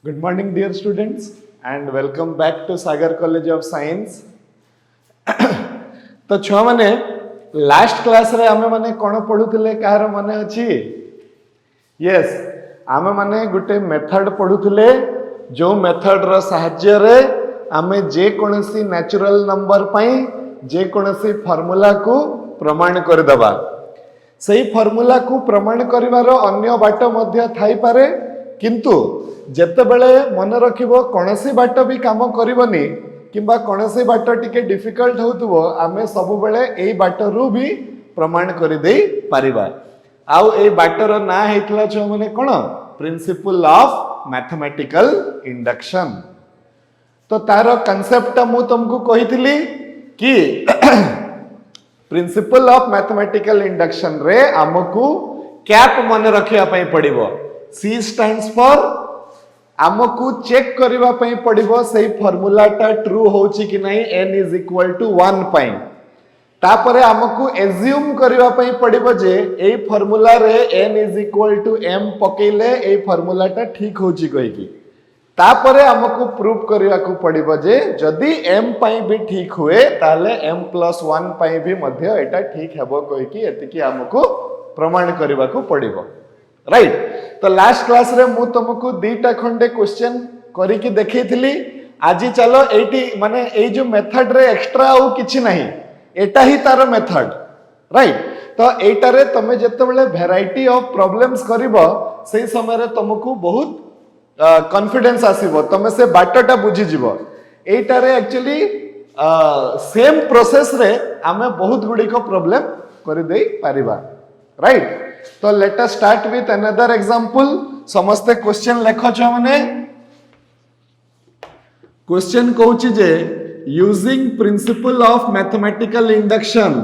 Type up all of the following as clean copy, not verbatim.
Good morning, dear students, and welcome back to Sagar College of Science. तो छुआ माने last class रे आमे माने कोन पढुथिले काହାର माने अछि? यस, आमे माने गुटे मेथड पढुथिले जो मेथड रो सहाय्य रे आमे जे कोनसी नेचुरल नंबर पई जे कोनसी फार्मूला को प्रमाण कर दबा. सही फार्मूला को प्रमाण करिवार अन्य बाट मध्य थाई पारे, किंतु जेतेबेले मन रखिबो कोनसी बाट भी काम करिवनी किंबा कोनसी बाट टिके डिफिकल्ट होतबो आमे सब बेले एई बाट रु भी प्रमाण करि देई पारिबा. आउ एई बाटर ना हेतला छ माने कोन प्रिंसिपल ऑफ मैथमेटिकल इंडक्शन. तो तार कांसेप्ट मु तुमको कहितली कि प्रिंसिपल ऑफ मैथमेटिकल इंडक्शन रे हमकु कैप मन रखिया पई पड़िबो. C स्टैंड्स फॉर हमकु चेक करिवा पई पड़िबो सही फार्मूला टा ट्रू होची कि नहीं n इज इक्वल टू 1 पई. तापरे हमकु एज्यूम करिवा पई पड़िबो जे एई फार्मूला रे n is equal to m पकेले एई फार्मूला टा ठीक होची कहि की. तापरे हमकु प्रूव करिवा को पड़िबो जे जदी m पई भी ठीक हुए ताले m+1 पई भी मध्य एटा ठीक हेबो कहि की एतिकी हमकु प्रमाण करिवा को पड़िबो. राइट. तो लास्ट क्लास रे मु तुमको दीटा खंडे क्वेश्चन करी की देखैथिली. आजी चलो एटी माने एई जो मेथड रे एक्स्ट्रा आउ किछि नहीं, एटा ही तार मेथड. राइट. तो एटा रे तमे जेतेबेले वैरायटी ऑफ प्रॉब्लम्स करिवो सेही समय रे तुमको बहुत कॉन्फिडेंस आसीबो, तमे से बाटटा बुझी जिवो. एटा रे एक्चुअली सेम प्रोसेस रे आमे बहुत गुडी को प्रॉब्लम करि देई पारिबा. राइट. तो let us start with another example. समस्त क्वेश्चन लेखो छ माने क्वेश्चन कहूची जे using principle of mathematical induction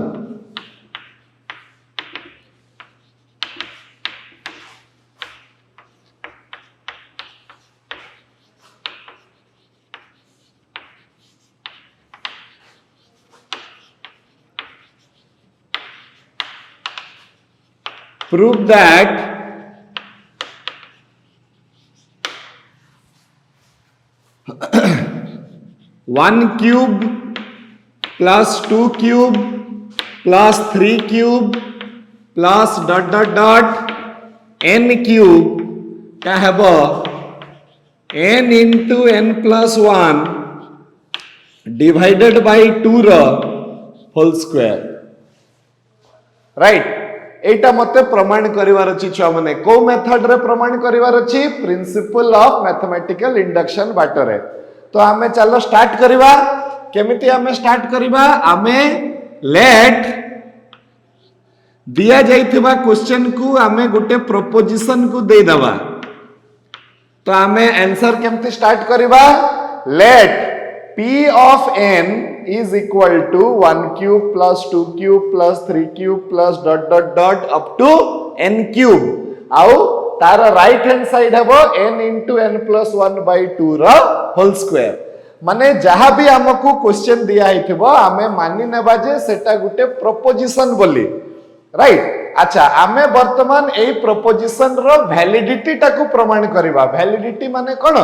prove that 1 cube plus 2 cube plus 3 cube plus dot dot dot n cube का हेबो n into n plus 1 divided by 2 रो whole square. Right. एटा मते प्रमाण करिवार अछि छुआ माने को मेथड रे प्रमाण करिवार अछि प्रिंसिपल ऑफ मैथमेटिकल इंडक्शन बाटरे. तो आमे चलो स्टार्ट करिवा. केमिति आमे स्टार्ट करिवा? आमे लेट दिया जाइथिबा क्वेश्चन को आमे गुटे प्रोपोजिशन को दे दबा. तो आमे आंसर केमिति स्टार्ट करिवा? Let p of n is equal to 1 cube plus 2 cube plus 3 cube plus dot dot dot up to n cube. आउ तार राइट हैंड साइड हेबो n into n plus 1 by 2 रो होल स्क्वायर. माने जहा भी हमकु question दिया हिथिबो आमे मानि नेबा जे सेटा गुटे प्रोपोजिशन बोली. राइट. अच्छा, आमे वर्तमान एई प्रोपोजिशन रो वैलिडिटी टाकू प्रमाण करिवा. वैलिडिटी माने कोन?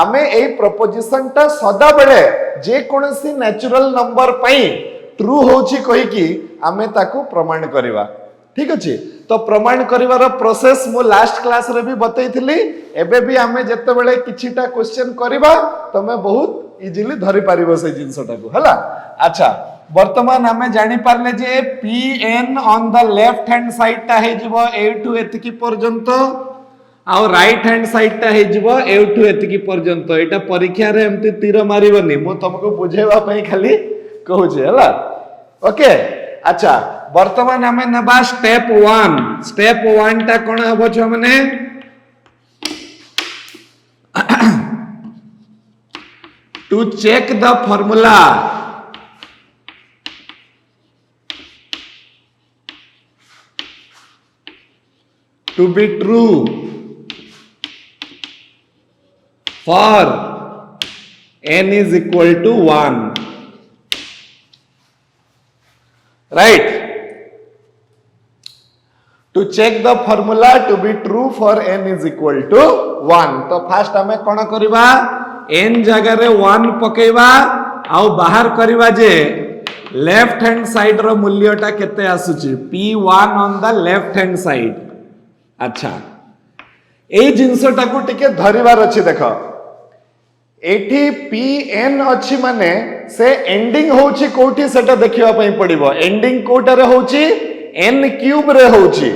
आमे एई प्रोपोजिशन टा सदा बेले जे कोनसी नेचुरल नंबर पई ट्रू होची कहि की आमे ताकू प्रमाण करिवा. ठीक अछि. तो प्रमाण करिवार प्रोसेस मु लास्ट क्लास रे भी बतैथिली. एबे भी आमे जत्ते बेले किछिटा क्वेश्चन करिवा तमे बहुत इजीली धरि पारिबो से जिंसटाकू. हला. अच्छा, वर्तमान हमें जानी पारले जे pn on the left hand side ता हे जिवो a टू एतिकी पर्यंत आ राइट हैंड साइड ता हे जिवो a टू एतिकी पर्यंत. एटा परीक्षा रे एमती तीर मारिबनी, मु तुमको बुझेबा पई खाली कहू जे. हला. ओके. अच्छा, वर्तमान हमें नबा स्टेप 1. स्टेप 1 ता कोन हबो छ माने to check the formula to be true for n is equal to 1. Right. To check the formula to be true for n is equal to 1 तो फास्ट आमे कोन करबा n जगह रे 1 पकेबा आउ बाहर करबा जे लेफ्ट हैंड साइड रो मूल्यटा केते आसुची p1 on the left hand side अच्छा ए जिंसटा को टिके धरिबार अछि देखो एठी pn अछि माने से एंडिंग होउची कोठी सेटा देखिबा पई पड़िबो एंडिंग कोटा रे होउची n क्यूब रे होउची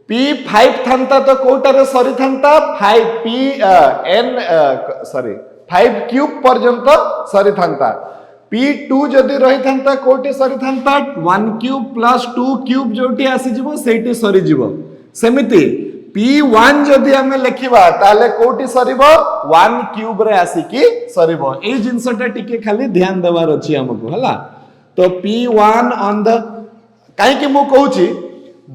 p5 थांता तो कोटा रे सरी थांता 5 p n सॉरी 5 क्यूब पर्यंत सरी थांता p2 जदी रही थांता कोठी सरी थांता 1 क्यूब प्लस 2 क्यूब जोटी आसी जिवो सेठी सरी जिवो सेमिति p1 जदी हमें लिखिबा ताले कोठी सरीबो 1 क्यूब रे आसी की सरीबो ए जिंसटा टिके खाली ध्यान देवार अछि हमको हला तो p1 ऑन द काहे कि मु कहूची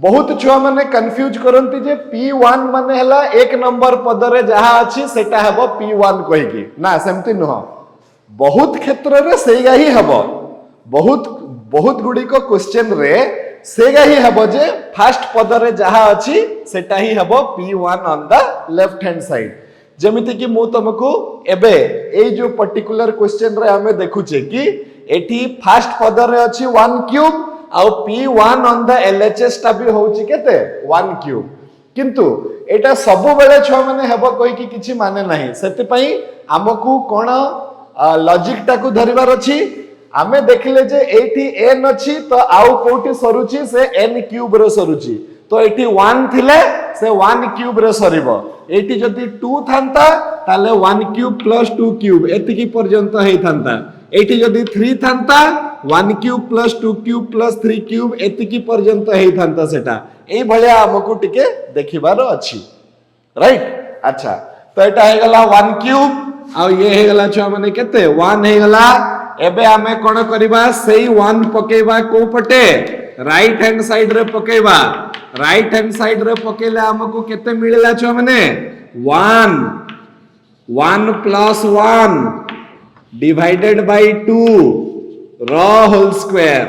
बहुत छुआ माने कंफ्यूज करंती जे p1 माने हला एक नंबर पद रे जहा अछि सेटा हेबो p1 कहि की ना सेमति न बहुत क्षेत्र रे सेगा ही हेबो बहुत गुडी को क्वेश्चन रे सेगा ही हेबो जे फर्स्ट पद रे जहा अछि सेटा ही हेबो p1 on the left hand side जेमिति कि मु तुमको एबे ए जो पर्टिकुलर क्वेश्चन रे हमें देखुचे कि एठी फर्स्ट पद रे अछि 1 क्यूब आउ p1 ऑन द LHS टा भी होउची केते 1 क्यूब किंतु एटा सब बेले छ माने हेबो कोइ कि किछि माने नाही सेति पई हमकु कोन लॉजिक टा को धरिबार अछि आमे देखले जे एठी n अछि तो आउ कोठी सरुची से n क्यूब रे सरुची तो एठी 1 थिले से 1 क्यूब रे सरीबो एठी जदी 2 थांता ताले 1 क्यूब प्लस 2 क्यूब एतिकी पर्यंत हेइ थांता एठी जदी 3 थांता 1 cube plus 2 cube plus 3 cube एतिकी पर्यंत हेइ थांता सेटा एई भलिया हमकु टिके देखिबार अछि राइट अच्छा तो एटा हे गला 1 क्यूब आ ये हे गला छ माने केते 1 हे गला एबे हमें कोन करबा सेई 1 पकेबा को पटे राइट हैंड साइड रे पकेबा राइट हैंड साइड रे पकेले हमकु केते मिलला छ माने 1 प्लस 1 डिवाइडेड बाय 2 रो होल स्क्वायर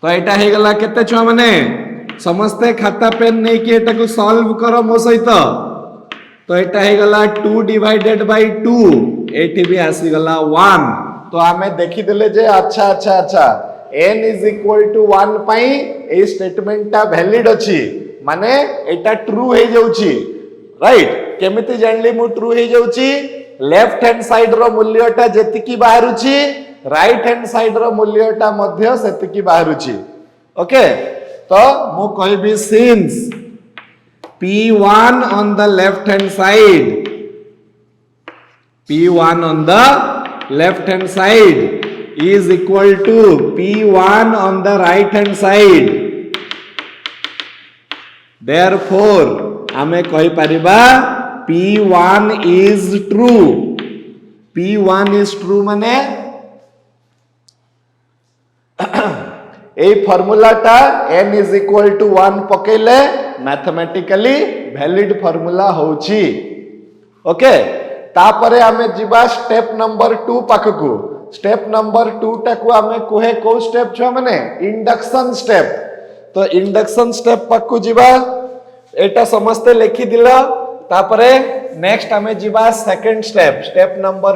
तो एटा हे गला केते छ माने समस्त खाता पेन नै कि एटा को सॉल्व करो मो सहित तो एटा हे गला 2 डिवाइडेड बाय 2 एटी भी आसी गला 1 तो हमें देखि देले जे अच्छा n इज इक्वल टू 1 पई ए स्टेटमेंट ता वैलिड अछि माने एटा ट्रू हे जाउची राइट केमिति जानली मु ट्रू हे जाउची लेफ्ट हैंड साइड रो मूल्यटा जेतिकी बाहरुची राइट हैंड साइड रो मूल्यटा मध्य सेतिकी बाहरुची ओके तो मु कहबी since p1 on the left hand side p1 on the left hand side is equal to p1 on the right hand side therefore हमें कहि परिबा p1 is true p1 is true माने ए formula टा n is equal to 1 पकेले mathematically valid formula होउची okay तापरे हमें जीवा स्टेप नंबर 2 पाखकु स्टेप नंबर 2 टाकू हमें कोहे को स्टेप छ माने इंडक्शन स्टेप तो इंडक्शन स्टेप पाखकु जीवा एटा समस्त लिखि दिला तापरे नेक्स्ट हमें जीवा सेकंड स्टेप स्टेप नंबर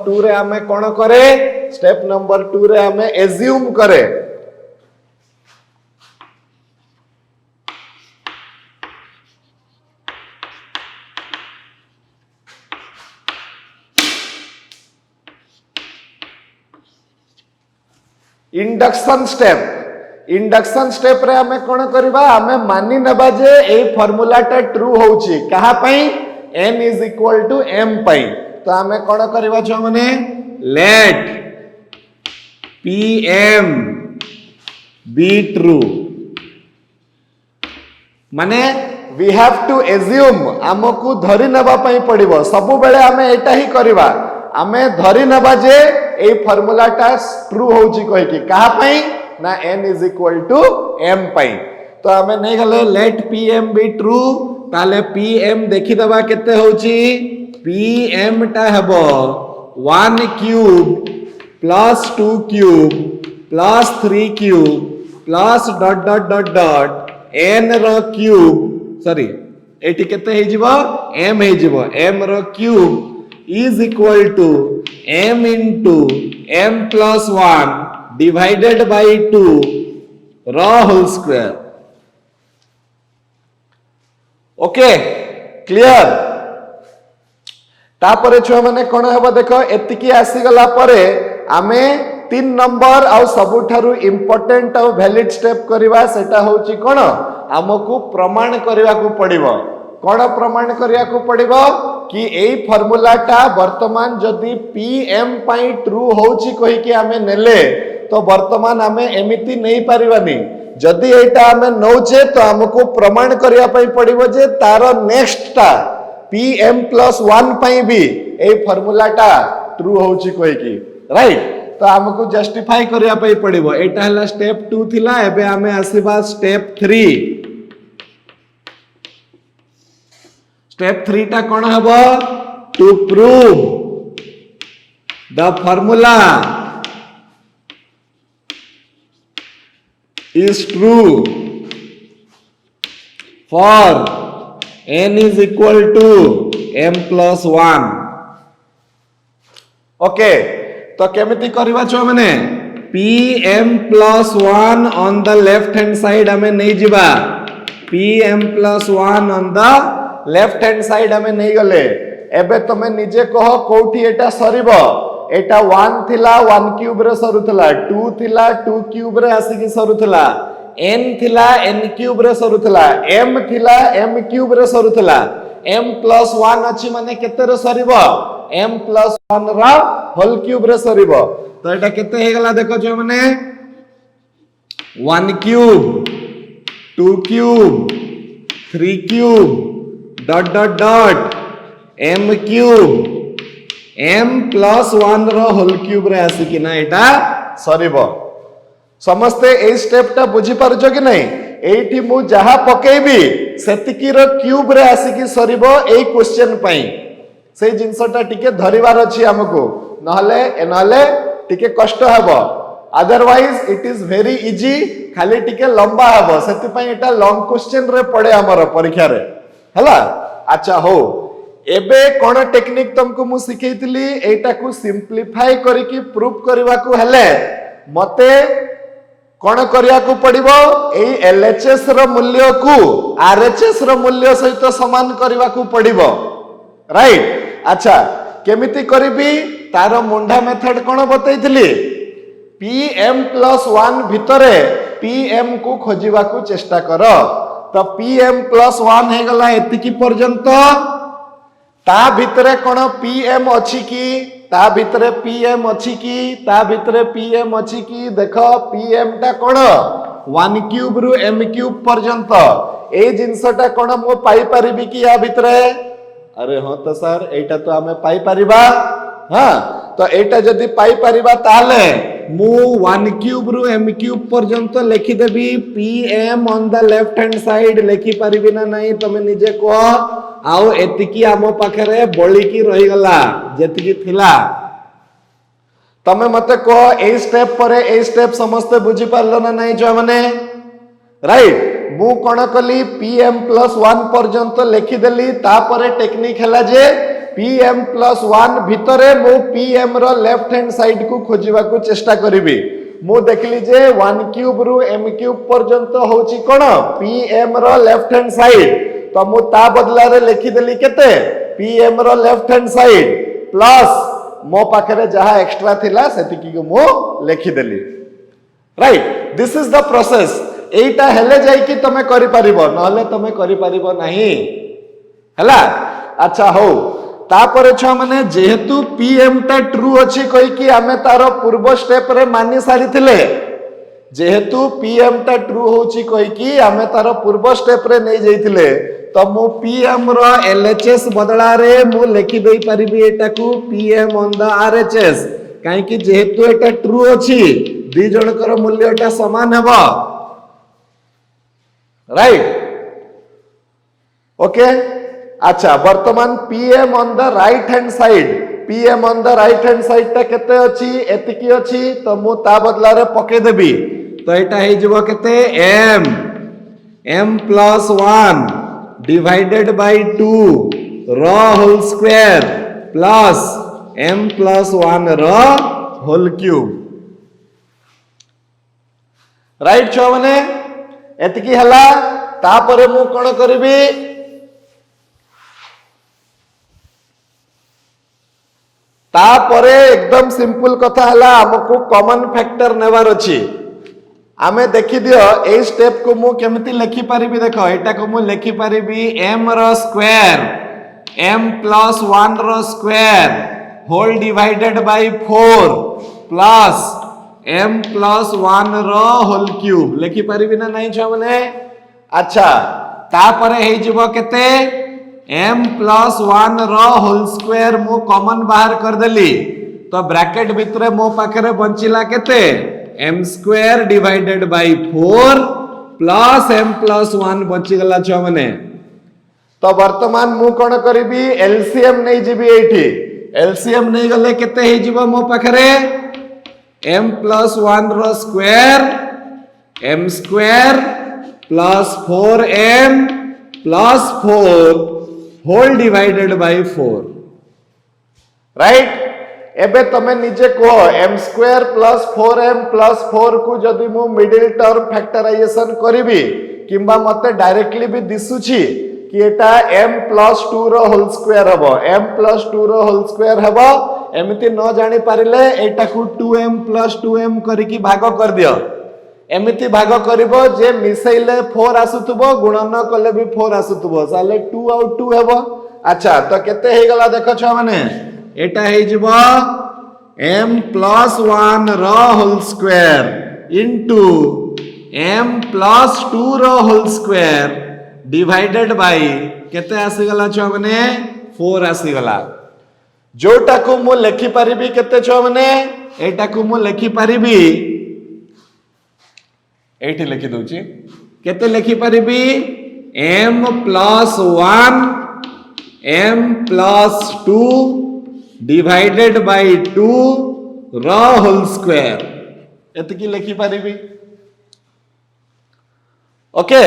2 रे हमें कोन करे स्टेप नंबर 2 रे हमें एज्यूम करे इंडक्शन स्टेप रे हमें कोन करबा हमें मानि नेबा जे ए फार्मूला टा ट्रू होउची कहा पई n is equal to m पई तो हमें कोन करबा छ माने लेट pm बी ट्रू माने वी हैव टू एज्यूम हमकु धरि नेबा पई पड़िबो सब बेले हमें एटा ही करबा हमें धरि नेबा जे ए फार्मूला टा ट्रू होउची कहि कि कहा पई ना n is equal to m पई तो हमें नहीं गले लेट pm बी ट्रू ताले pm देखि दबा केते होउची pm टा हेबो 1 cube plus 2 cube plus 3 cube plus dot dot dot dot n रो क्यूब सॉरी एटी केते हे जिवो m हे जिवो m रो cube is equal to m into m plus 1 divided by 2 raw whole square. Okay clear तापरे छुआ माने कोन हेबो देखो एतिकी आसी गला परे आमे 3 नंबर आ सबुठारु इंपोर्टेंट आ वैलिड स्टेप करबा सेटा होची कोन हमकु प्रमाण करबा को पड़िबो कोन प्रमाण करबा को पड़िबो कि एई फार्मूलाटा वर्तमान जदी pm पई ट्रू होची कहि कि आमे नेले तो वर्तमान आमे एमिति नहीं पारिबानी जदी एटा आमे नौचे तो हमको प्रमाण करिया पई पड़िबो जे तारो नेक्स्ट टा pm+1 पई भी ए फार्मूलाटा ट्रू होची कहि कि राइट तो हमको जस्टिफाई करिया पई पड़िबो एटा हला स्टेप 2 थिला एबे आमे आसीबा स्टेप 3 स्टेप 3 टा कोन हबो to prove the formula is true for n is equal to m+1 okay तो केमिति करबा छ माने pm+1 on the left hand side हमें नहीं जिबा pm+1 on the left hand side हमें नहीं गले एबे तमे निजे कहो कोठी एटा सरीबो एटा 1 थिला 1 क्यूब रे सरुथला 2 थिला 2 क्यूब रे आसी की सरुथला n थिला n क्यूब रे सरुथला m थिला m क्यूब रे सरुथला m+1 अछि माने केते रे सरीबो m+1 रा होल क्यूब रे सरीबो तो एटा केते हे गला देखो जो माने 1 cube 2 cube 3 cube dot dot dot m cube m+1 रो होल क्यूब रे आसी कि ना एटा सरीबो समस्ते ए स्टेप टा बुझी पारछो कि नहीं एठी मु जहा पकेबी सेतिकी रो क्यूब रे आसी कि सरीबो ए क्वेश्चन पई से जिंसटा टिके धरिवार अछि हमको नहले टिके कष्ट हबो otherwise it is very easy खाली टिके लंबा हबो सेति पई एटा लॉन्ग क्वेश्चन रे पड़े हमर परीक्षा रे हला अच्छा हो एबे कोन टेक्निक तुमको मु सिखैतली एटा को सिंपलीफाई करी कि प्रूफ करबा को हेले मते कोन करिया को पड़िबो एई एलएचएस रो मूल्य को आरएचएस रो मूल्य सहित समान करबा को पड़िबो राइट अच्छा केमिति करबी तारो मुंडा मेथड कोन बतैतली pm+1 भितरे pm को खोजिबा को चेष्टा करो तो pm+1 हे गला एतिकी पर्यंत ता भितरे कोन pm अछि की ता भितरे pm अछि की ता भितरे pm अछि की देखो pm ता कोन 1 क्यूब रु m क्यूब पर्यंत ए जिंसटा कोन मो पाई परिबी की या भितरे अरे हां तो सर एटा तो हमें पाई परिबा हां तो एटा जदी पाई परिबा ताले मु 1 क्यूब रु m क्यूब पर्यंत लिखि देबी pm on the left hand side लिखि परिबी ना नहीं तमे निजे को आउ एतिकी आमो पाखरे बळी की रही गला जेतिकी थिला तमे मते को ए स्टेप परे ए स्टेप समस्त बुझी पारलो ना नहीं जो माने राइट मु कोन कली pm+1 पर्यंत लिखि देली ता परे टेक्निक हला जे pm+1 भितरे मु pm रो लेफ्ट हैंड साइड को खोजिबा को चेष्टा करिबी मु देखली जे 1 क्यूब रु m क्यूब पर्यंत होची कोन pm रो लेफ्ट हैंड साइड तो मु ता बदला रे लिखि देली केते pm रो लेफ्ट हैंड साइड प्लस मो पाखरे जहा एक्स्ट्रा थिला सेतिकी को मु लिखि देली right this is the process एटा हेले जाई कि तमे करि परिबो नहले तमे करि परिबो नाही हला अच्छा हो तापरे छ माने जेहेतु pm ता ट्रू अछि कहि कि हमें तारो पूर्व स्टेप रे मानि सारी थिले जेहेतु pm ता ट्रू होची कहि कि हमें तारो पूर्व स्टेप रे नै जाइथिले तो मु pm रो LHS बदला रे मु लिखि देई परिबी एटा को pm ऑन द RHS काहे कि जेहेतु एटा ट्रू अछि दी जनकर मूल्यटा समान हेबो राइट ओके अच्छा वर्तमान pm on the right hand side pm on the right hand side ता केते अछि एतिकी अछि तो मु ता बदला रे पके देबी तो एटा हे जबो केते m plus 1 divided by 2 रो whole square plus m plus 1 रो होल क्यूब राइट छुआ माने एतिकी हला तापरे मु कोन करबी तापरे एकदम सिंपल कथा हला हमको कॉमन फैक्टर नेवार अछि आमे देखि दियो ए स्टेप को मु केमति लिखि परिबी देखो एटा को मु लिखि परिबी m रो स्क्वायर m plus 1 रो square whole divided by 4 plus m plus 1 रो होल क्यूब लिखि परिबी ना नहीं छ माने अच्छा तापरे हे जिवो केते m plus 1 रो होल स्क्वायर मु कॉमन बाहर कर देली तो ब्रैकेट भितरे मो पाखरे बंचिला केते m square divided by 4 plus m plus 1 bunchy गला छ माने तो वर्तमान मु कोन करबी एलसीएम नै जिबी एठी एलसीएम नै गले केते हे जिवो मो पाखरे m plus 1 रो square m square plus 4m plus 4 whole divided by 4 right एबे तमे निजे को m square plus 4m plus 4 को जदि मु मिडिल टर्म फैक्टराइजेशन करिवि किंबा मते डायरेक्टली भी दिसुछि कि एटा m प्लस 2 रो होल स्क्वायर हबो m प्लस 2 रो होल स्क्वायर हबो एमिति न जानि पारिले एटा को 2m प्लस 2m करिकि भाग कर दियो एमिति भाग करिवो जे मिसैले 4 आसुतबो गुणन कले भी 4 आसुतबो साले 2 आउट 2 हेबो अच्छा तो केते हे गला देखो छ माने एटा हे जिवो m plus 1 रो whole square into m plus 2 रो होल स्क्वायर डिवाइडेड बाय केते आसी गला छ माने 4 आसी गला जोटा को मु लिखि परिबी केते छ माने एटा को मु लिखि परिबी एठी लिखि दोची केते लिखि परिबी m plus 1 m plus 2 divided by 2 रो होल स्क्वायर एतकी लिखि परिबी ओके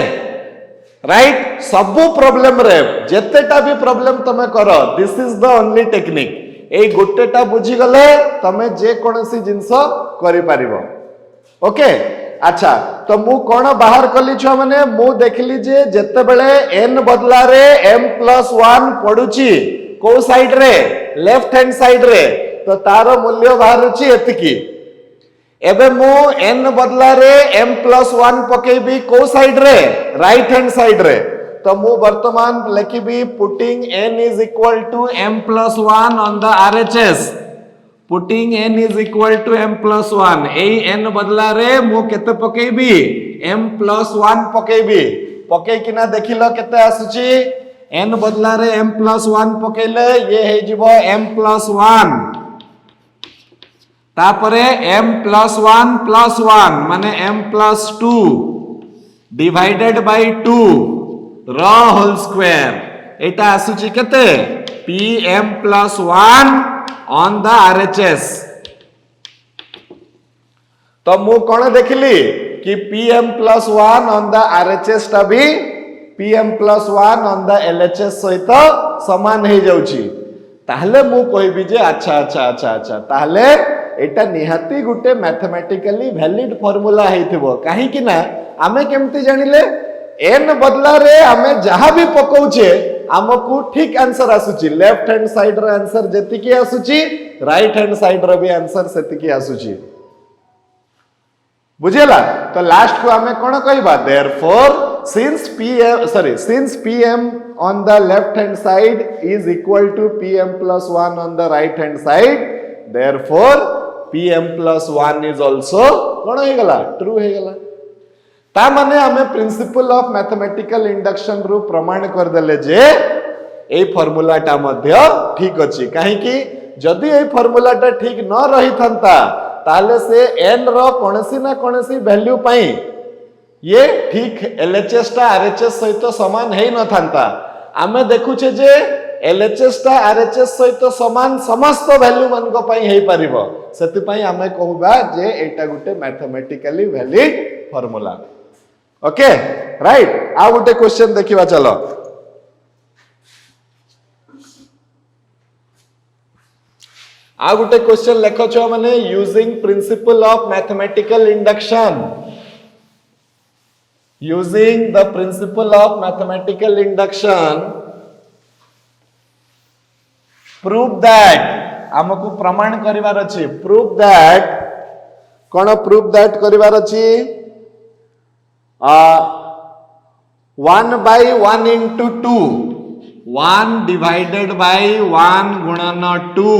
राइट सबु प्रॉब्लम रे जेतेटा भी प्रॉब्लम तमे करो this is the only technique ए गोटेटा बुझी गले तमे जे कोनसी जिंसो करि पारिबो ओके अच्छा तो मु कोन बाहर कली छ माने मु देखली जे जेते बेले n बदला रे m plus 1 पडुची को साइड रे लेफ्ट हैंड साइड रे तो तारो मूल्य बाहर अछि एतिकी एबे मु n बदला रे m plus 1 पकेबी को साइड रे राइट हैंड साइड रे तो मु वर्तमान लिखिबी putting n is equal to m plus 1 on the RHS putting n is equal to m plus 1 A n बदला रे मु केते पकेबी m plus 1 पकेबी पके किना देखिलो केते आसुची n बदला रे m plus 1 पकेले ये हे जिवो m plus 1 तापरे m plus 1 माने m plus 2 डिवाइडेड बाय 2 रो होल स्क्वायर एटा आसुची केते pm plus 1 on the RHS तो मु कोन देखिली कि pm plus 1 on the RHS टा भी pm plus 1 on the LHS सहित समान हे जाउची ताहले मु कहबी जे अच्छा अच्छा अच्छा अच्छा ताहले एटा निहाती गुटे मैथमेटिकली वैलिड फार्मूला हेथिबो काहे कि ना आमे केमति जानिले n बदला रे आमे जहां भी पकोउचे हमकु ठीक आंसर आसुची लेफ्ट हैंड साइड रे आंसर जेति की आसुची राइट हैंड साइड रे भी आंसर सेति की आसुची बुझेला तो लास्ट को हमें कोन कहबा therefore since pm on the left hand side is equal to pm plus 1 on the right hand side therefore pm plus 1 is also कोन हे गला ट्रू हे गला ता माने हमें प्रिंसिपल ऑफ मैथमेटिकल इंडक्शन रु प्रमाण कर देले जे ए फार्मूला टा मध्य ठीक अछि काहे कि जदि ए फार्मूला टा ठीक न रही थांता ताले से n रो कोनसी ना कोनसी वैल्यू पई ये ठीक LHS टा RHS सहित समान हे न थांता आमे देखुछे जे एलएचएस टा आरएचएस सहित समान समस्त वैल्यू मान को पई हेई परिबो सेति पई हमें कहबा जे एटा गुटे mathematically valid formula okay right आ गुटे क्वेश्चन देखिबा चलो आ गुटे क्वेश्चन लेखो छ माने using principle of mathematical induction using the principle of mathematical induction prove that हमको प्रमाण करिवार अछि prove that cone prove that करिवार अछि 1 by 1 into 2 1 divided by 1 गुणन 2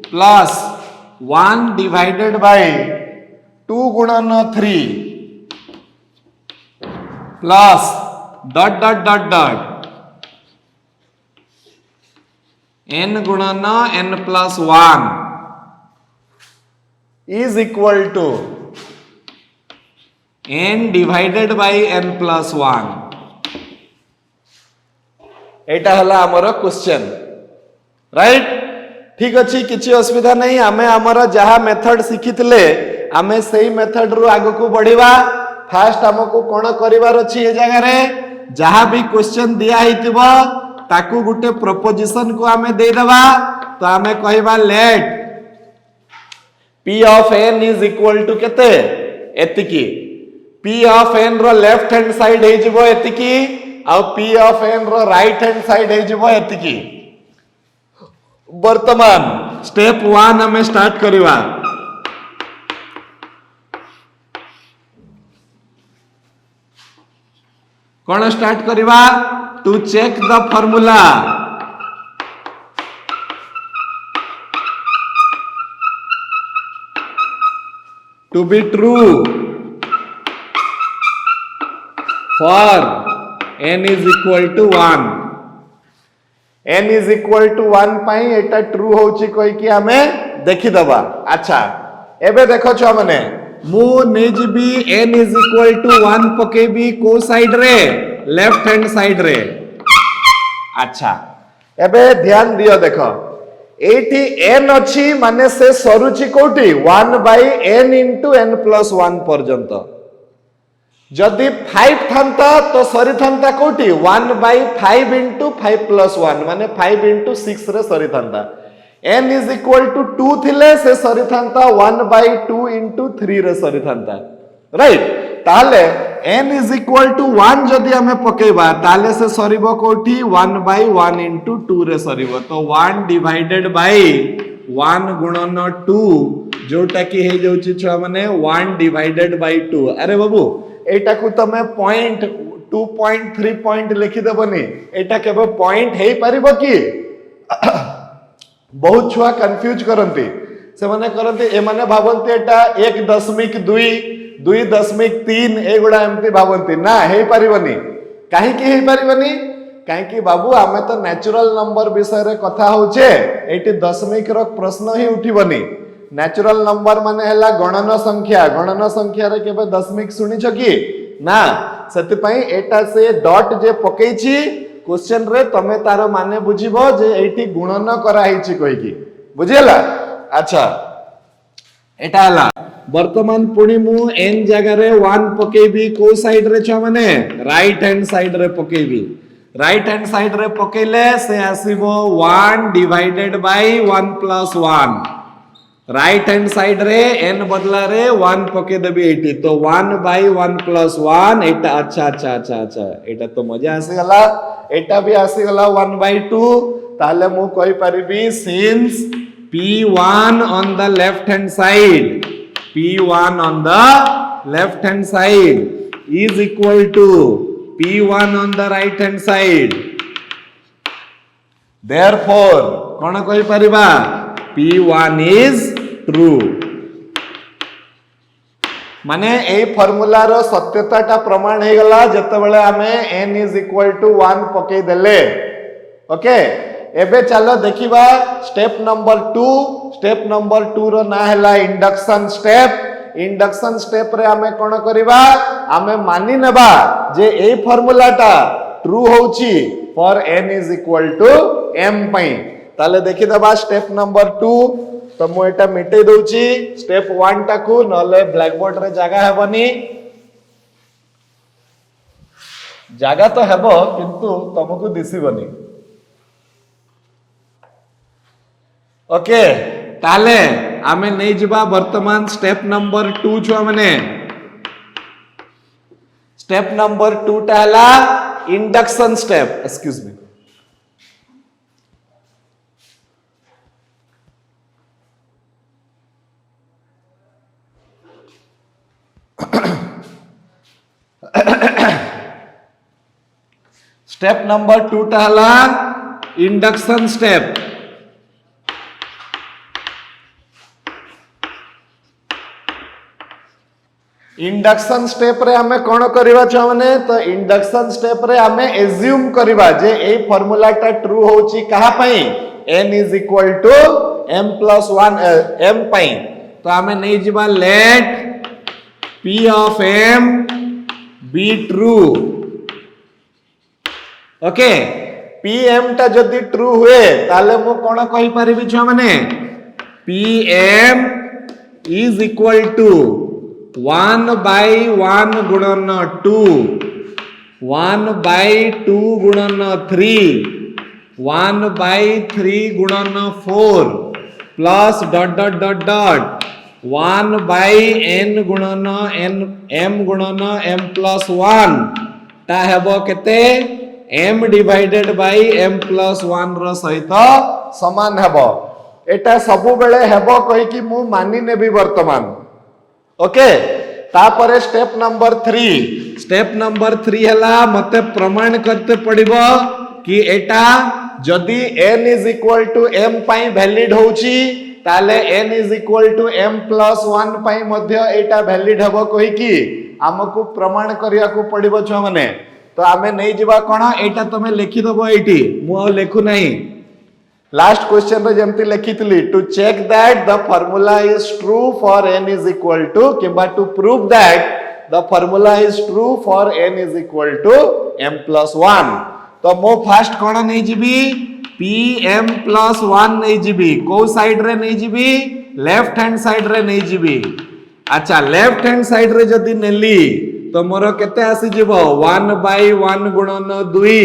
plus 1 divided by 2 गुणन 3 plus dot dot dot dot n गुणन n plus 1 is equal to n divided by n plus 1 एटा हला हमर question right ठीक अछि किछि असुविधा नहीं हमें हमर जहा मेथड सिखितले हमें सही मेथड रु आगु को बढ़िबा फास्ट हमको कोन करिवार अछि ए जगह रे जहां भी क्वेश्चन दिया हितबो ताकू गुटे प्रोपोजिशन को हमें दे देबा तो हमें कहबा let p of n is equal to केते एतिकी p ऑफ n रो लेफ्ट हैंड साइड हे जिवो एतिकी आ p ऑफ n रो राइट हैंड साइड हे जिवो एतिकी वर्तमान स्टेप 1 हमें स्टार्ट करिवा कौन स्टार्ट करिवा to check the formula to be true for n is equal to 1 n is equal to 1 पाई एटा ट्रू होची कोई कि हमें देखि दबा अच्छा एबे देखो छ माने मु नेजबी n इज इक्वल टू 1 पकेबी को साइड रे लेफ्ट हैंड साइड रे अच्छा एबे ध्यान दियो देखो एठी n अछि माने से सरुची कोठी 1 by n into n plus 1 पर्यंत जदि 5 थांता तो सरी थांता कोठी 1 by 5 into 5 plus 1 माने 5 into 6 रे सरी थांता n is equal to 2 थिले से सरी थांता 1 by 2 into 3 रे सरी थांता राइट ताले n is equal to 1 जदि हमें पकेबा ताले से सरीबो कोठी 1 by 1 into 2 रे सरीबो तो 1 divided by 1 गुणन 2 जोटा की हे जाउची छुआ माने 1 divided by 2 अरे बाबू एटा को तमे पॉइंट 2.3 पॉइंट लिखि देबनी एटा केबे पॉइंट हेई परिबो की बहुत छुआ कंफ्यूज करंती से माने करंती ए माने भाबंती एटा 1.2 2.3 एगुडा एमती भाबंती ना हेई परिबनी काहे की हेई परिबनी काहे की बाबू हमें तो नेचुरल नंबर विषय रे कथा होचे एटी दशमिक रो प्रश्न ही उठिबनी नेचुरल नंबर माने हला गणन संख्या रे केबे दशमिक सुनी छ की ना सति पई एटा से डॉट जे पकेछि क्वेश्चन रे तमे तार माने बुझिबो जे एठी गुणन करा हिची कहि की बुझिला अच्छा एटा हला वर्तमान पुणी मु n जगह रे 1 पकेबी को साइड रे छ माने राइट हैंड साइड रे पकेबी राइट हैंड साइड रे पकेले से आसीबो 1 divided bye 1 plus 1 right hand side रे n बदला रे 1 पके देबी एठी तो 1 by 1 plus 1 एटा अच्छा एटा तो मजा आसी गला एटा भी आसी गला 1 by 2 ताले मु कहि परिबी since p1 on the left hand side p1 on the left hand side is equal to p1 on the right hand side therefore कोन कहि परिबा p1 is true माने ए फार्मूला रो सत्यताटा प्रमाण हे गला जते बेले हमें n is equal to 1 पके देले okay एबे चलो देखिबा स्टेप नंबर 2 रो ना हैला इंडक्शन स्टेप रे हमें कोन करिबा हमें मानि नेबा जे ए फार्मूलाटा ट्रू होउची for n is equal to m पई ताले देखि दबा स्टेप नंबर 2 तो मु एटा मिटे दउची स्टेप 1 टाकू नले ब्लैक बोर्ड रे जागा हेबनी जागा तो हेबो किंतु तुमको दिसिबनी ओके ताले आमे नै जिबा वर्तमान स्टेप नंबर 2 छुआ माने स्टेप नंबर 2 टा हला induction step excuse me step number 2 टा हला इंडक्शन स्टेप इंडक्शन स्टेप रे हमें कोन करबा छ माने तो इंडक्शन स्टेप रे हमें एज्यूम करबा जे ए फार्मूला टा ट्रू होची कहा पई n is equal to m plus 1 m पई तो हमें नहीं जिबा let p of m be true okay pm टा जदी ट्रू हुए ताले मु कोन कहि परिबि छ माने pm is equal to 1 by 1 गुणन 2 1 by 2 गुणन 3 1 by 3 गुणन 4 plus dot dot dot dot 1 by n गुणन n m गुणन m प्लस 1 ता हेबो केते m divided by m plus 1 रो सहित समान हेबो एटा सबु बेले हेबो कहि कि मु मानि नेबी वर्तमान ओके तापरे स्टेप नंबर 3 हला मते प्रमाण करते पड़िबो कि एटा जदी n is equal to m पई वैलिड होउची ताले n is equal to m plus 1 पई मध्य एटा वैलिड हबो कहि कि हमकु प्रमाण करिया को पड़िबो छ माने तो आमे नै जिबा कोन एटा तमे लिखि दबो एटी मु आ लेखु नहीं लास्ट क्वेश्चन रे जेमति लिखितली to check that the formula is true for n is equal to किबा to prove that the formula is true for n is equal to m plus 1 तो मो फर्स्ट कोन नै जिबी pm प्लस 1 नै जिबी को साइड रे नै जिबी लेफ्ट हैंड साइड रे नै जिबी अच्छा लेफ्ट हैंड साइड रे जदी नेली तो मोर केते आसी जिवो 1 by 1 गुणन 2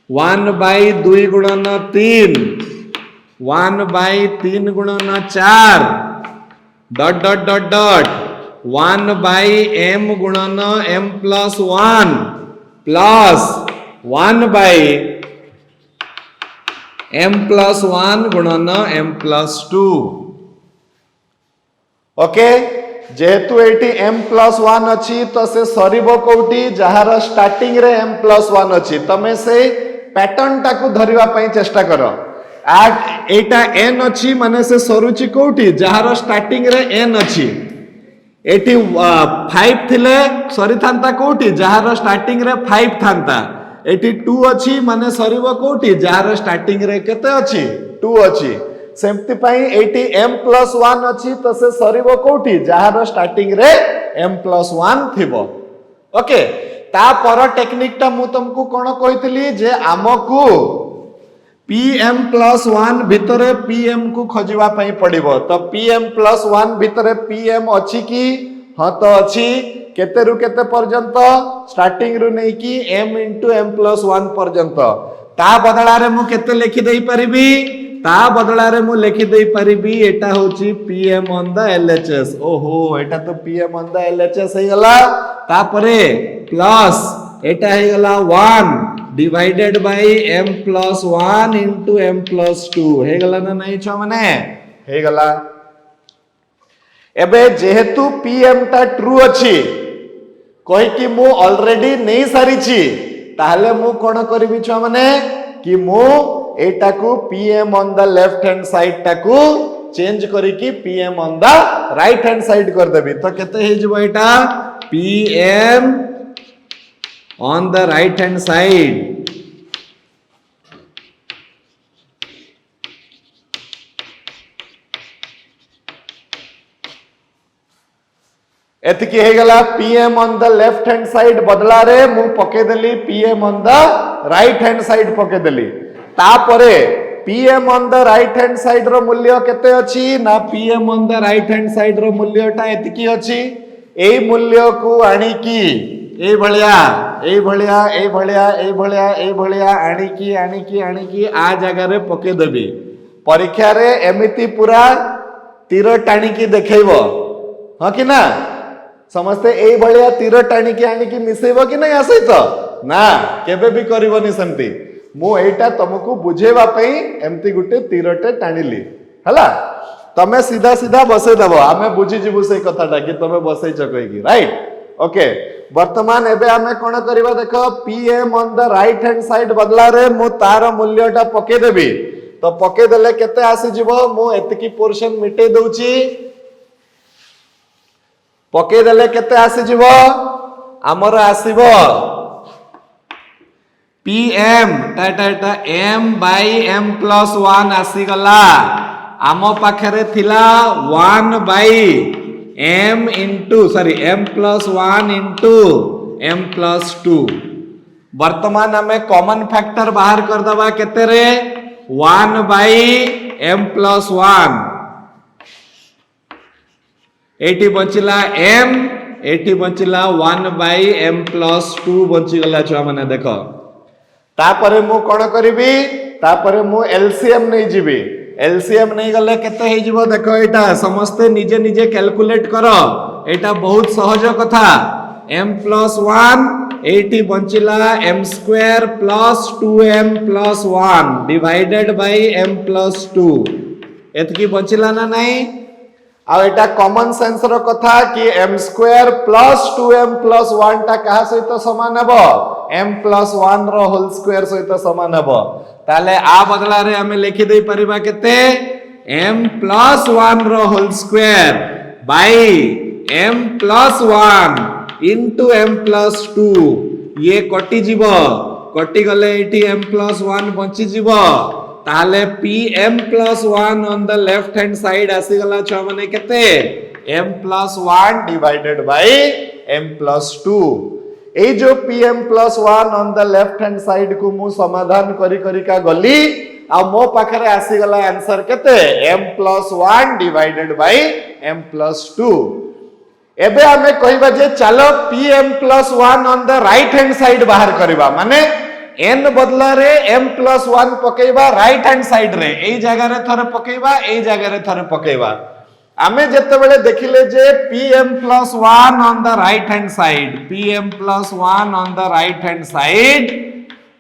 1 by 2 गुणन 3 1 by 3 गुणन 4 dot dot dot dot 1 by m गुणन m plus 1 plus 1 by m plus 1 गुणन m प्लस 2 ओके जेहेतु एटी m प्लस 1 अच्छी तो से सरीबो कोठी जहार स्टार्टिंग रे m प्लस 1 अच्छी तमे से पैटर्न टाकू धरिबा पई चेष्टा करो आट एटा n अच्छी माने से सरुचि कोठी जहार स्टार्टिंग रे n अच्छी एटी 5 थिले सरी थांता कोठी जहार स्टार्टिंग रे 5 थांता एटी 2 अच्छी माने सरीबो कोठी जहार स्टार्टिंग रे केते अच्छी 2 अच्छी सेमति पई एटी m प्लस 1 अच्छी तो से सरीबो कोठी जहार स्टार्टिंग रे m प्लस 1 थिबो ओके ता पर टेक्निक टा मु तुमको कोन कहितली जे आमकू pm प्लस 1 भितरे pm को खोजिबा पई पड़िबो तो pm प्लस 1 भितरे pm अछि की हां तो अछि केते रु केते पर्यंत स्टार्टिंग रु नै की m into m प्लस 1 पर्यंत ता बदला रे मु केते लिखि देई परिबी ता बदला रे मु लिखि देई परिबी एटा होची pm ऑन द LHS ओहो एटा तो pm ऑन द LHS हे गला ता परे प्लस एटा हे गला 1 divided bye m plus 1 into m plus 2 हे गला ना नहीं छ माने हे गला एबे जेहेतु pm ता ट्रू अछि कहि कि मु ऑलरेडी नहीं सारी छी ताहले मु कोन करबी छ माने कि मु एटा को pm on the left hand side टा को चेंज करी कि pm on the right hand side कर देबी तो केते हे जबो एटा pm on the right hand side एतकी हे गला pm on the left hand side बदला रे मु पके देली pm on the right hand side पके देली तापरे pm on the right hand side रो मूल्य केते अछि ना pm on the right hand side रो मूल्यटा एतिकी अछि एई मूल्य को आनी की ए भलिया आनी की आ जगह रे पके देबी परीक्षा रे एमिति पूरा तीर टाणी की देखैबो हां कि ना समस्ते ए भलिया तीर टाणी की आनी की मिसेबो कि नै आसै तो ना केबे भी करबोनी सेमती मु एटा तुमको बुझेबा पई एमती गुटे तीरटे टाणीली हला तमे सीधा सीधा बसे दबो आमे बुझी जिबु से कथाटा कि तमे बसै चकई की राइट ओके वर्तमान एबे आमे कोन करबा देखो pm on the right hand side बदला रे मु तार मूल्यटा पके देबी तो पके देले केते आसी जिवो मु एतकी पोर्शन मिटे दउची पके देले केते आसी जिवो हमर आसीबो pm टा m by m plus 1 आसी गला आमो पाखरे थिला 1 by m plus 1 into m plus 2 वर्तमान हमें कॉमन फैक्टर बाहर कर दबा केते रे 1 by m plus 1 एटी बचिला m एटी बचिला 1 by m plus 2 बची गला छुआ माने देखो तापरे मु कोन करिवि तापरे मु एलसीएम नै जिवि एलसीएम नहीं गले केते हे जिवो देखो एटा समस्ते निजे निजे कैलकुलेट करो एटा बहुत सहज कथा m plus 1 80 बंचिला m square plus 2m plus 1 divided by m plus 2 एतकी बंचिला ना नहीं आ एटा कॉमन सेंस रो कथा कि m square plus 2m plus 1 टा कहा सहित समान हेबो m plus 1 रो होल स्क्वायर सहित समान हेबो ताले आ बदला रे हमें लिखि दे परिबा केते m plus 1 रो whole square by m plus 1 into m plus 2 ये कटि जीवो कटि गले एठी m plus 1 बंची जीवो ताले pm plus 1 on the left hand side आसी गला छ माने केते m plus 1 divided by m plus 2 ए जो pm plus 1 on the left hand side को मु समाधान करी करी का गली आ मो पाखरे आसी गला आंसर केते m plus 1 divided by m plus 2 एबे हमें कहिबा जे चलो pm plus 1 on the right hand side बाहर करबा माने n बदला रे m plus 1 पकेबा राइट हैंड साइड रे एई जगह रे थरे पकेबा एई जगह रे थरे पकेबा आमे जते बेले देखिले जे pm plus 1 on the right hand side pm plus 1 on the right hand side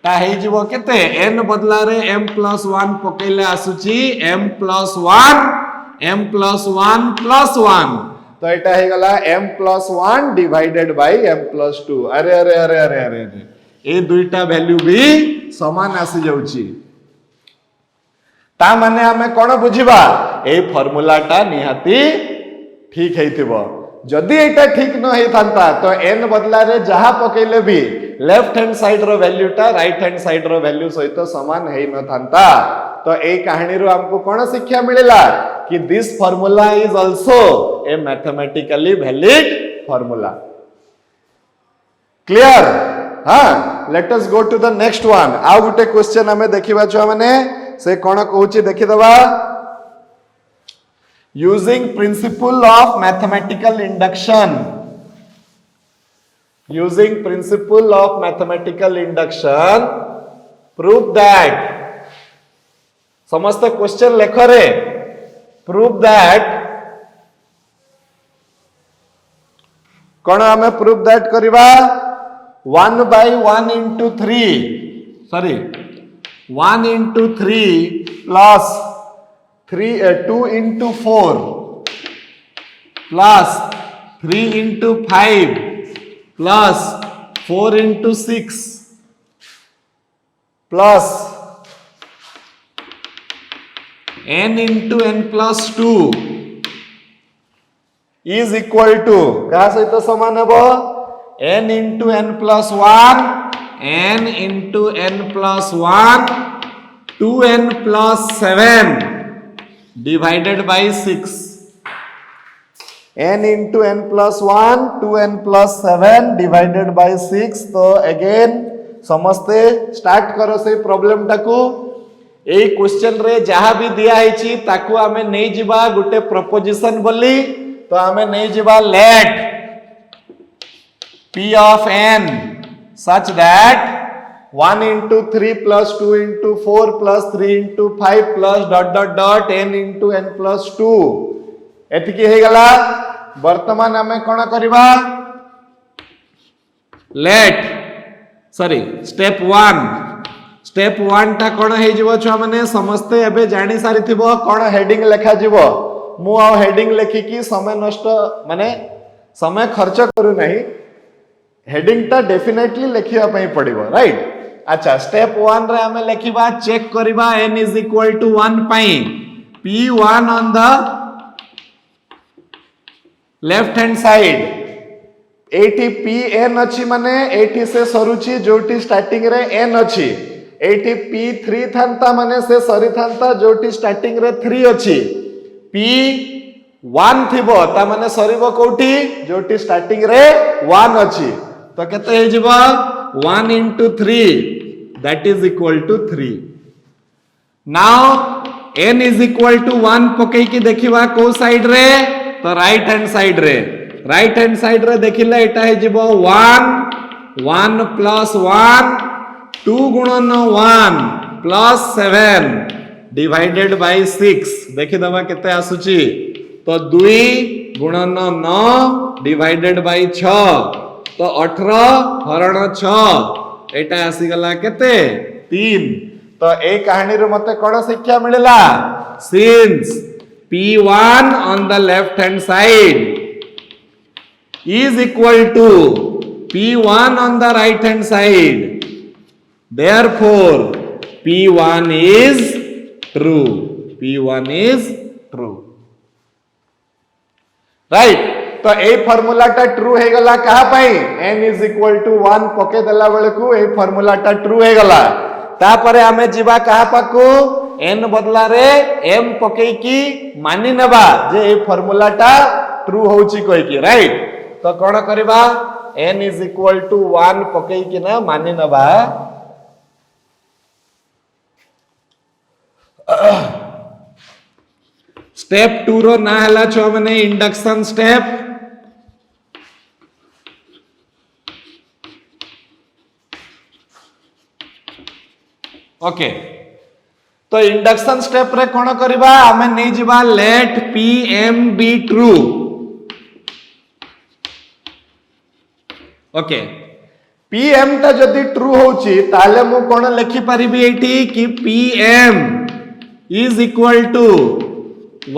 ता हे जीवो केते n बदला रे m plus 1 पकेले आसुची m plus 1 plus 1 तो एटा हे गला m plus 1 divided by m plus 2 अरे ए दुईटा वैल्यू भी समान आसी जाउची ता माने हमें कोन बुझिबा ए फार्मूला टा निहाती ठीक हेतिबो जदी एटा ठीक न हे थांता तो n बदला रे जहा पकेले भी लेफ्ट हैंड साइड रो वैल्यू टा राइट हैंड साइड रो वैल्यू सहित समान हे न थांता तो ए कहानी रो हमको कोन शिक्षा मिलेला कि this formula is also a mathematically valid formula clear हां let us go to the next one आ गुटे क्वेश्चन हमें देखिबा छ माने से कोन कहूची देखि दबा using principle of mathematical induction prove that समस्त क्वेश्चन लेख रे प्रूव दैट कोन हमें प्रूव दैट करबा 1 by 1 into 1 into 3 plus 2 into 4 plus 3 into 5 plus 4 into 6 plus n into n plus 2 is equal to कहा सहित समान हेबो n into n plus 1 n into n plus 1 2n plus 7 divided by 6 n into n plus 1 2n plus 7 divided by 6 तो again समस्ते start करो से problem टाकू एई question रे जहा भी दिया है ताकू आमे नहीं जिबा गुटे प्रपोजिशन बोली तो आमे नहीं जिबा let P of n such that 1 into 3 plus 2 into 4 plus 3 into 5 plus dot dot dot n into n plus 2 एतिकी हे गला वर्तमान आमे कोन करबा लेट सॉरी स्टेप 1 टा कोन हे जिवो छ माने समस्ते एबे जानि सारिथिबो कोन हेडिंग लेखा जिवो मु आ हेडिंग लेखि की समय नष्ट माने समय खर्च करू नहीं हेडिंग टा डेफिनेटली लेखिया पई पड़िबो राइट अच्छा स्टेप 1 रे हमें लेखिबा चेक करिबा n is equal to 1 पई p1 on the left hand side एठी pn अछि माने एठी से सरुची जोटी स्टार्टिंग रे n अछि एठी p3 थांता माने से सरी थांता जोटी स्टार्टिंग रे 3 अछि p1 थिबो ता माने सरीबो कोठी जोटी स्टार्टिंग रे 1 अछि तो केते हे जिवो 1 into 3 that is equal to 3 now n is equal to 1 पकई की देखिबा को साइड रे तो राइट हैंड साइड रे देखिले एटा हे जिवो 1 plus 1 2 गुणन 1 plus 7 divided by 6 देखि दबा केते आसुची तो 2 गुणन 9 divided by 6 तो 18 हरण 6 एटा आसी गला केते 3 तो ए कहानी रे मते कोन शिक्षा मिलला since p1 on the left hand side is equal to p1 on the right hand side therefore p1 is true right तो ए फार्मूला टा ट्रू हे गला कहा पाई n is equal to 1 पके देला बेले को ए फार्मूला टा ट्रू हे गला तापरे हमें जीवा कहा पाकू n बदला रे m पके की मानि नेबा जे ए फार्मूला टा ट्रू होउची कोइ की राइट तो कोन करबा n is equal to 1 पके की ना मानि नेबा स्टेप 2 रो ना हला छ माने इंडक्शन स्टेप ओके तो इंडक्शन स्टेप रे कोन करबा हमें नहीं जिबा let pm be true okay pm ता जदी ट्रू होची ताले मु कोन लिखि परिबी एठी कि pm is equal to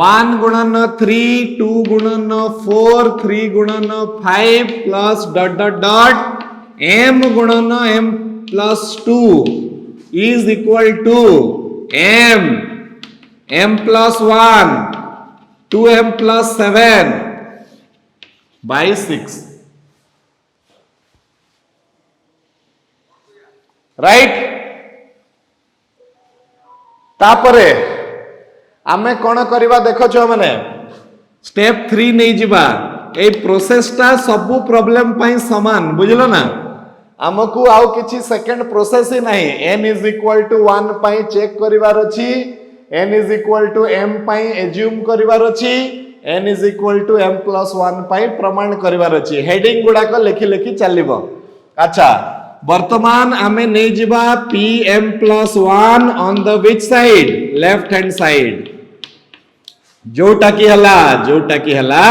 1 गुणन 3 2 गुणन 4 3 गुणन 5 plus dot dot dot m गुणन m plus 2 is equal to m plus 1 2m plus 7 by 6 right तापरे आमे कोन करबा देखो छ माने स्टेप 3 नै जिबा ए प्रोसेस टा सब प्रॉब्लम पई समान बुझलो ना हमकू आउ किछि सेकंड प्रोसेस ही नहीं n is equal to 1 पई चेक करिवार अछि n is equal to m पई एज्यूम करिवार अछि n is equal to m plus 1 पई प्रमाण करिवार अछि हेडिंग गुडा को लिखि चलिबो अच्छा वर्तमान आमे नै जिबा pm plus 1 on the which side left hand side जोटा की हला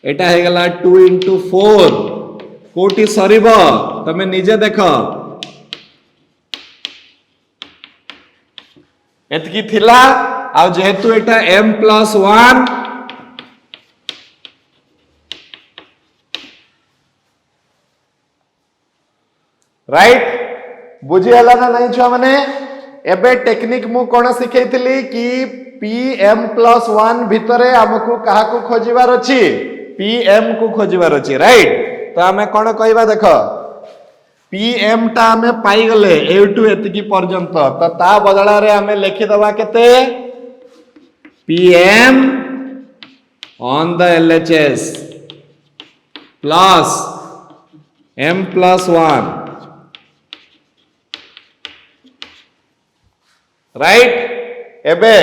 एटा हे गला 2 into 4 कोटी सरीब तमे निजे देख एतकी थिला आ जेहेतु एटा m plus 1 राइट बुझी हला ना नहीं छुआ माने एबे टेक्निक मु कोन सिखैथिली कि pm plus 1 भितरे हमकु काहा को खोजिबार अछि pm को खोजिबार अछि राइट तो हमें कौन कहबा देख pm टा हमें पाई गले a2 एतिकी पर्यंत तो ता बदला रे हमें लिखि दबा केते pm on the LHS plus m plus 1 right एबे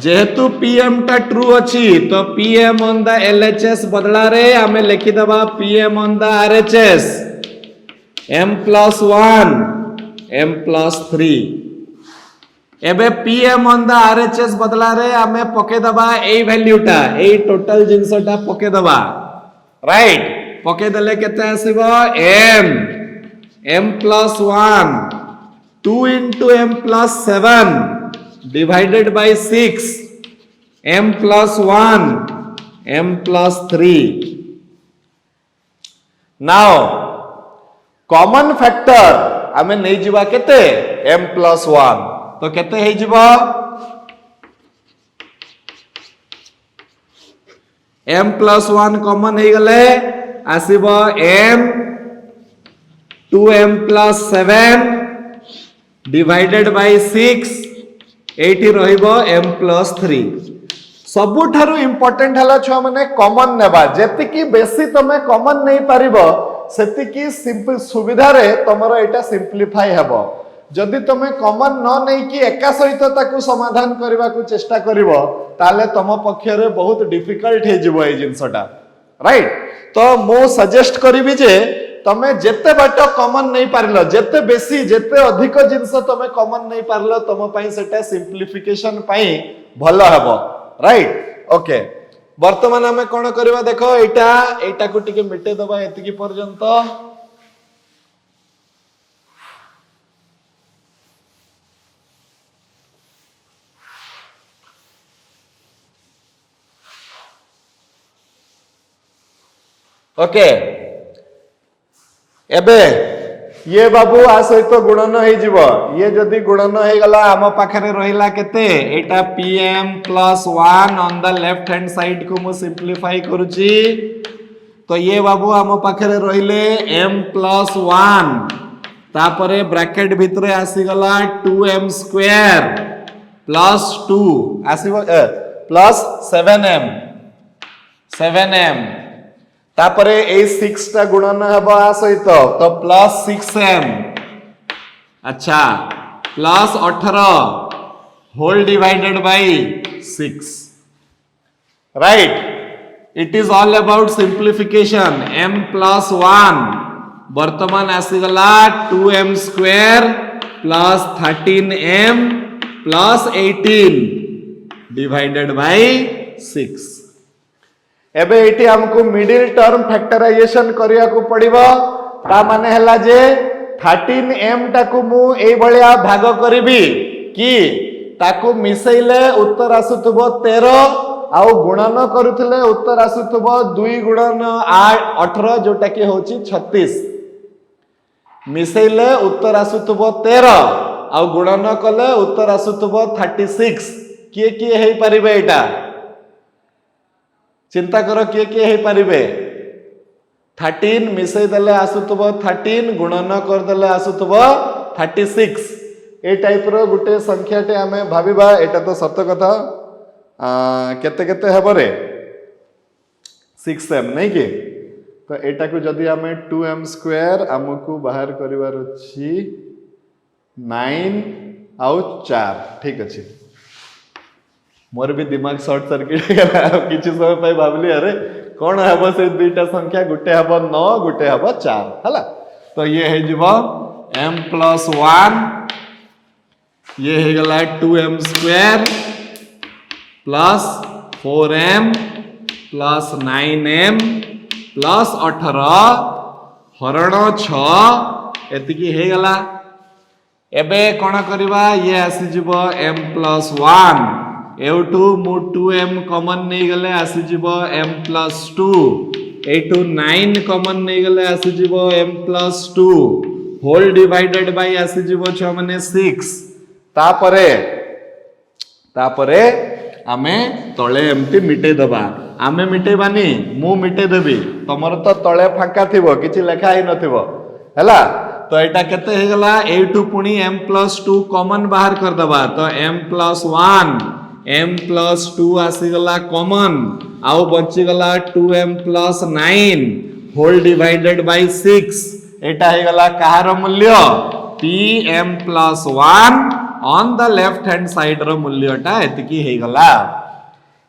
जेहेतु पीएम टा ट्रू अच्छी तो पीएम ऑन द एलएचएस बदला रे आमे लिखि दबा PM on the RHS m plus 1 m plus 3 एबे पीएम ऑन द आरएचएस बदला रे आमे पके दबा एई वैल्यूटा एई टोटल जिंसटा पके दबा राइट पके देले केते आसीबो m plus 1 2 into m plus 7 divided by 6 m plus 1 m plus 3 now common factor आमे नहीं जीवा केते m plus 1 तो केते हे जीवा m plus 1 कॉमन हे गले आसीबो m 2m plus 7 divided by 6 एठी रहिबो m plus 3 सबुठारु इंपोर्टेंट हला छुआ माने कॉमन नेबा जेति की बेसी तमे कॉमन नहीं पारिबो सेति की सिंपल सुविधा रे तमरो एटा सिंपलीफाई हेबो जदि तमे कॉमन न नै कि एका सहित ताकू समाधान करबा को चेष्टा करिवो ताले तम पक्ष रे बहुत डिफिकल्ट हे जिवो ए जिंसटा राइट तो मो सजेस्ट करिवि जे तमे जेते बाट कॉमन नहीं पारलो जेते बेसी जेते अधिक जिंस तमे कॉमन नहीं पारलो तम पई सेटा सिंपलीफिकेशन पई भलो हेबो राइट ओके वर्तमान आमे कोन करबा देखो एटा को टिके मिटे दबा एतिकी पर्यंत ओके एबे ये बाबू आ सहित गुणन हो जीवो ये जदि गुणन हो गला आम पाखरे रहिला केते एटा pm plus 1 on the left hand side को मु सिंपलीफाई करूची तो ये बाबू आम पाखरे रहिले m plus 1 तापरे ब्रैकेट भितरे आसी गला 2m square plus 2 आसीबो plus 7m तापरे ए 6 टा गुणन हबो आ सहित तो प्लस 6m अच्छा plus 18 whole divided by 6 right it is all about simplification m plus 1 वर्तमान आसी गला 2m square plus 13m plus 18 divided by 6 एबे एटी हमको मिडिल टर्म फैक्टराइजेशन करिया को पड़िबो ता माने हला जे 13m टाकू मु एई भलिया भाग करिबी कि ताकू मिसैले उत्तर आसुथबो 13 आउ गुणन करूथिले उत्तर आसुथबो 2 गुणन 18 जोटा कि होची 36 मिसैले उत्तर आसुथबो 13 आउ गुणन कले उत्तर आसुथबो 36 किए हेई परिबे एटा चिंता करो किए हे पारिबे 13 मिसई देले आसुतबो 13 गुणन कर देले आसुतबो 36 ए टाइप रो गुटे संख्याटे आमे भाबिबा एटा तो सत्य कथा केते केते हेबो रे 6m नहीं कि तो एटा को जदी आमे 2m स्क्वायर हमकु बाहर करिवार अछि 9 आउ 4 ठीक अछि मोर भी दिमाग शॉर्ट सर्किट गला किछि समय पई भाबली अरे कोन हबो से दुईटा संख्या गुटे हबो 9 गुटे हबो 4 हला तो ये हे जीवो m plus 1 ये हे गला 2m square plus 4m plus 9m plus 18 हरण 6 एतिकी हे गला एबे कोन करबा ये आसी जीवो m plus 1 एवटू मु 2m कॉमन नहीं गले आसी जीवो m plus 2 एटू 9 कॉमन नहीं गले आसी जीवो m plus 2 whole divided by आसी जीवो छ माने 6 तापरे आमे तळे एमती मिटे दबा आमे मिटे बानी मु मिटे देबी तमर तो तळे फांका थिबो किछि लेखा ही नथिबो हैला तो एटा केते हे गला एटू पुनी m plus 2 कॉमन बाहर कर दबा तो m plus 1 m plus 2 आसी गला कॉमन आउ बची गला 2m plus 9 whole divided by 6 एटा हे गला कहार मूल्य pm plus 1 on the left hand side रो मूल्यटा एतिकी हे गला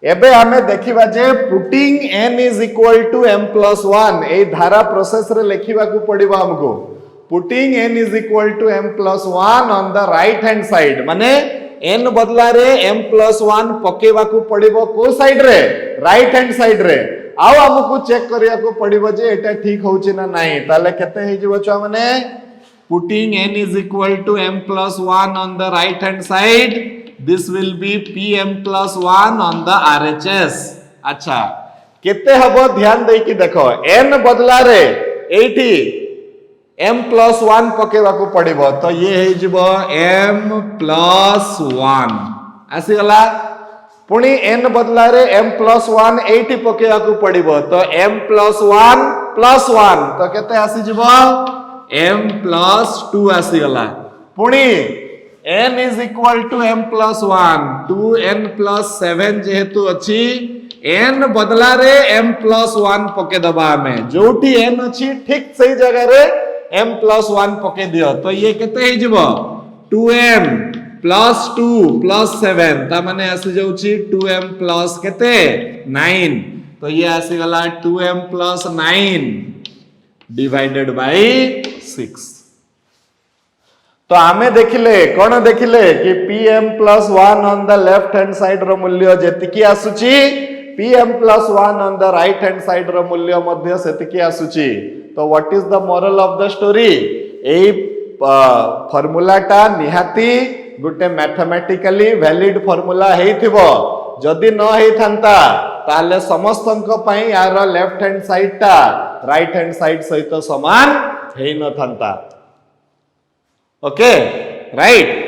एबे हमें देखिबा जे putting n is equal to m plus 1 ए धारा प्रोसेस रे लिखिबा को पड़िबो हमको putting n is equal to m plus 1 on the right hand side माने n बदला रे m प्लस 1 पकेबा को पड़िबो को साइड रे राइट हैंड साइड रे आउ हमको चेक करिया को पड़िबो जे एटा ठीक होउची ना नाही ताले केते हे जिवो छुआ माने putting n is equal to m plus 1 on the right hand side this will be pm plus 1 on the RHS अच्छा केते हबो ध्यान देई कि देखो n बदला रे एठी m plus 1 पकेबा को पड़िबो तो ये हे जिवो m plus 1 आसी गला पुणी n बदला रे m plus 1 एठी पकेबा को पड़िबो तो m plus 1 plus 1 तो केते आसी जिवो m plus 2 आसी गला पुणी n is equal to m plus 1 2n plus 7 जेहेतु अछि n बदला रे m plus 1 पके दबा हमें जोठी n अछि ठीक सही जगह रे m plus 1 पके दियो तो ये केते हे जिवो 2m plus 2 plus 7 ता माने आसी जाउछि 2m plus केते 9 तो ये आसी गला 2m plus 9 डिवाइडेड बाय 6 तो आमे देखिले कोन देखिले कि pm plus 1 on the left hand side रो मूल्य जेतिकी आसुची pm plus 1 on the right hand side रो मूल्य मध्ये सेतिकी आसुची तो what is the moral of the story एई फार्मूलाटा निहाती गुटे मैथमेटिकली वैलिड फार्मूला हेइथिबो जदि न हेइ थांता ताले समस्तंक पई यार लेफ्ट हैंड साइड ता राइट हैंड साइड सहित समान हेइ न थांता ओके राइट